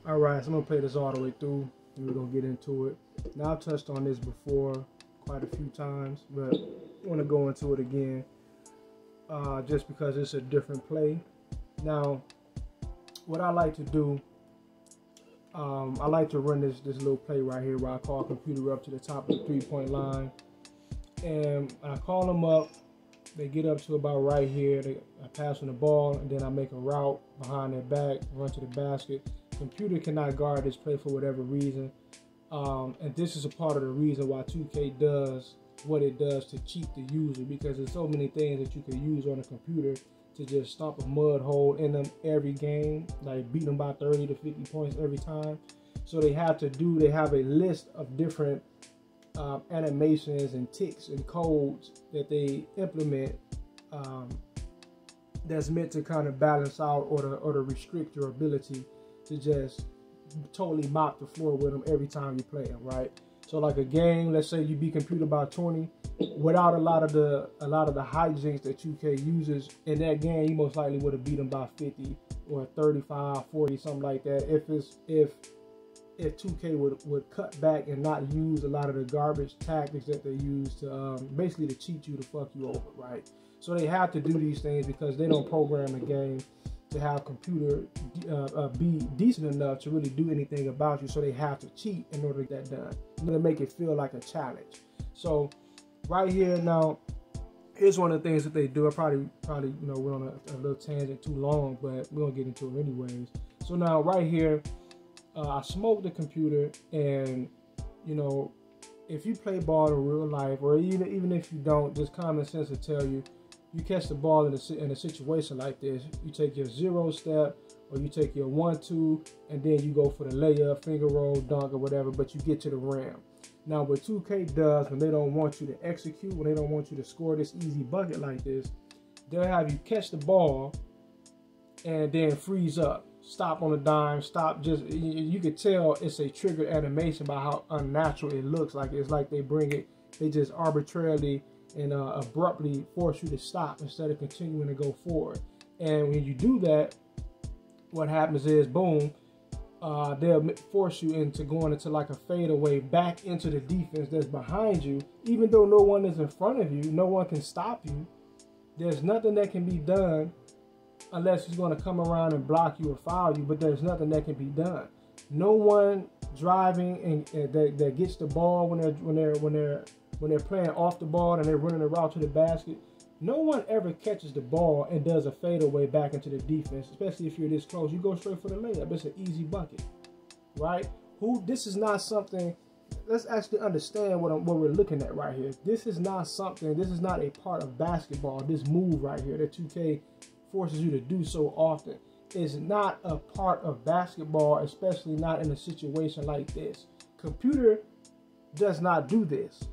All right, so I'm gonna play this all the way through, and we're gonna get into it. Now I've touched on this before quite a few times, but I want to go into it again, just because it's a different play. Now, what I like to do, I like to run this little play right here where I call a computer up to the top of the 3-point line, and I call them up. They get up to about right here. I pass them the ball, and then I make a route behind their back, run to the basket. Computer cannot guard this play for whatever reason, and this is a part of the reason why 2K does what it does to cheat the user, because there's so many things that you can use on a computer to just stomp a mud hole in them every game, like beat them by 30 to 50 points every time. So they have a list of different animations and ticks and codes that they implement, that's meant to kind of balance out or to restrict your ability to just totally mop the floor with them every time you play them, right? So like a game, let's say you beat computer by 20, without a lot of the hijinks that 2K uses in that game, you most likely would have beat them by 50 or 35, 40, something like that. If 2K would cut back and not use a lot of the garbage tactics that they use to basically to cheat you, to fuck you over, right? So they have to do these things because they don't program the game to have computer be decent enough to really do anything about you. So they have to cheat in order to get that done. I'm gonna make it feel like a challenge. So right here now, here's one of the things that they do. I probably went on a little tangent too long, but we're gonna get into it anyways. So now right here, I smoke the computer, and if you play ball in real life, or even if you don't, just common sense will tell you, you catch the ball in a situation like this, you take your 0 step, or you take your 1-2, and then you go for the layup, finger roll, dunk, or whatever, but you get to the rim. Now what 2K does when they don't want you to execute, when they don't want you to score this easy bucket like this, they'll have you catch the ball and then freeze up. Stop on a dime, stop. Just you could tell it's a triggered animation by how unnatural it looks. Like it's like they just arbitrarily and abruptly force you to stop instead of continuing to go forward. And when you do that, what happens is, boom, they'll force you into going into like a fadeaway back into the defense that's behind you. Even though no one is in front of you, no one can stop you. There's nothing that can be done unless he's going to come around and block you or foul you, but there's nothing that can be done. No one driving and that gets the ball when they're playing off the ball and they're running a route to the basket. No one ever catches the ball and does a fadeaway back into the defense, especially if you're this close. You go straight for the layup. It's an easy bucket, right? This is not something. Let's actually understand what we're looking at right here. This is not a part of basketball. This move right here that 2K forces you to do so often is not a part of basketball, especially not in a situation like this. Computer does not do this,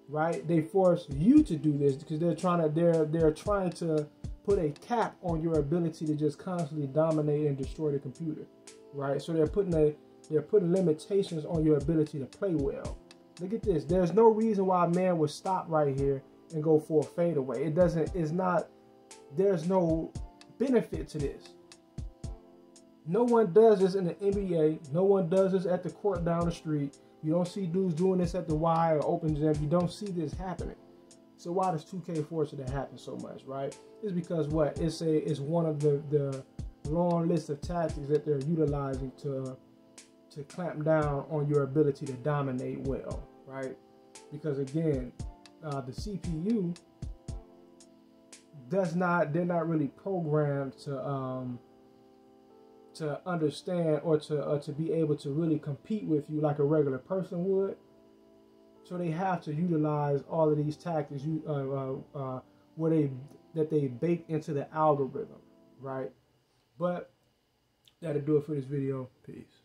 right? They force you to do this because they're trying to put a cap on your ability to just constantly dominate and destroy the computer, right? So they're putting limitations on your ability to play well. Look at this. There's no reason why a man would stop right here and go for a fadeaway. There's no benefit to this. No one does this in the NBA. No one does this at the court down the street. You don't see dudes doing this at the Y or open gym. You don't see this happening. So why does 2K force it to happen so much, right? It's because what? It's one of the long list of tactics that they're utilizing to clamp down on your ability to dominate well, right? Because again, the CPU they're not really programmed to understand or to be able to really compete with you like a regular person would. So they have to utilize all of these tactics that they bake into the algorithm, right? But that'll do it for this video. Peace.